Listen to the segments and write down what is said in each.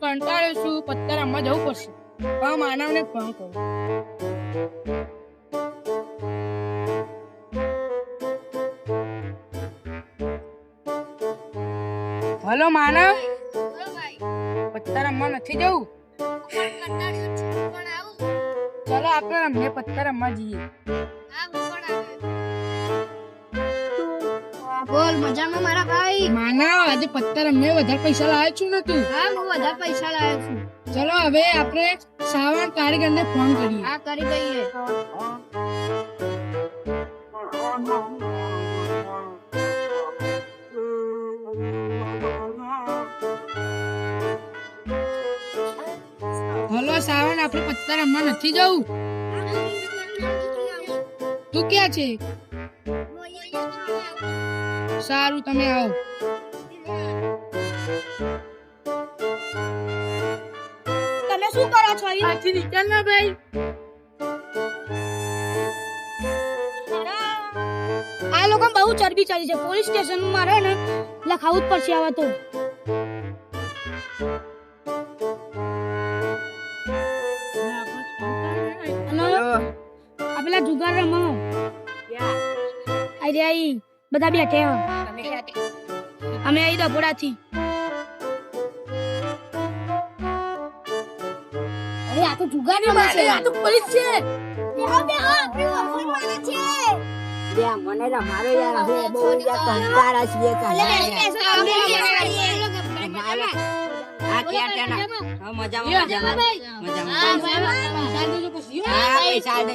કંટાળ્યો છું, પત્તા રમવા જવું પડશે. હા, માનવને ફોન કરું. હલો માનવ, પત્તા રમવા નથી જવું? ચલો આપણે રમીએ, પત્તા રમવા જઈએ. બોલ મજામાં મારા ભાઈ? માનવ, આજે પત્તા રમીએ, વધારે પૈસા લાવ્યો છું ને તું? હા, હું વધારે પૈસા લાવ્યો છું. ચલો હવે આપણે શ્રાવણ કારીગરને ફોન કરીએ. હા, કરી દઈએ. હલો શ્રાવણ, આપણે પત્તા રમવા નથી જવું? તું ક્યાં છે? સારું, તમે આવો. તમે શું કરો છો? આથી નીકળ ને ભાઈ. આ લોકો બહુ ચરબી ચડી છે. પોલીસ સ્ટેશન મારે ને લખાવું જ પડશે આવા તો. આ પેલા જુગાર રમો આઈ બધા બેઠે અમે અહીં ડભોડાથી. અરે આ તો જુગાર રમો છે, આ તો પોલીસ છે. મને રમાડો યાર, હવે બહુ યાર કંટાળા છીએ. આ ક્યાં ત્યાં મજામાં પૈસા દે,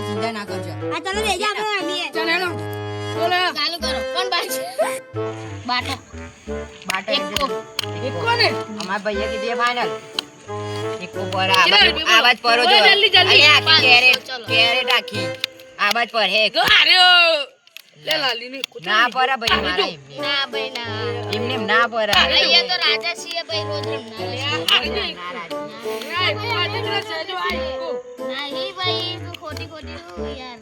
ચિંતા ના કરજો. આ ચાલો લઈ જા, આપણે રમીએ. ચાલ હેલો, બોલો. ચાલુ કરો. કોણ બાટો એકો ને અમાર ભાઈએ કીધી ફાઇનલ એકો પર આવાજ પરો જો. અરે આખી કેરેટ આખી આવાજ પર હે. લે લાલી ને ના પર ભાઈ મારા ના ભાઈ ના એમને ના પર. અહીંયા તો રાજા છીએ ભાઈ, રોજ રમના. નહીં ભાઈ, તું ખોટી યાર.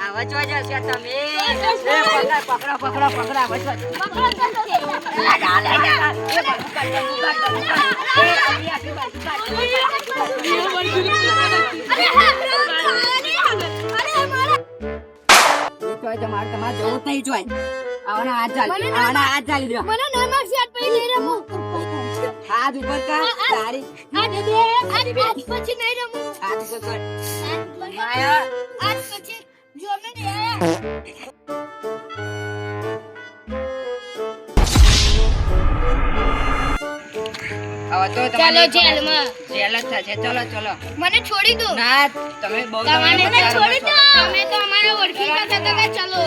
આવાજ વાજો છે તમે. પકડો આવાજ વાજો. તમારે જવું જ નહીં જોઈ. આવાના હાથ ચાલી દો. મને ના મારશે, આજ પછી નહીં રમું. હાથ ઉપર કર. તારી આજ પછી નહીં રમું. હાથ ઉપર કર. આજ પછી જો અમે નહીં આયા. તો ચાલો જેલમાં. જેલ જ થશે. ચલો મને છોડી દો. ના તમે બહુ મને છોડી દો. તમે તો અમારા ઓળખી ગયા હતા. ચલો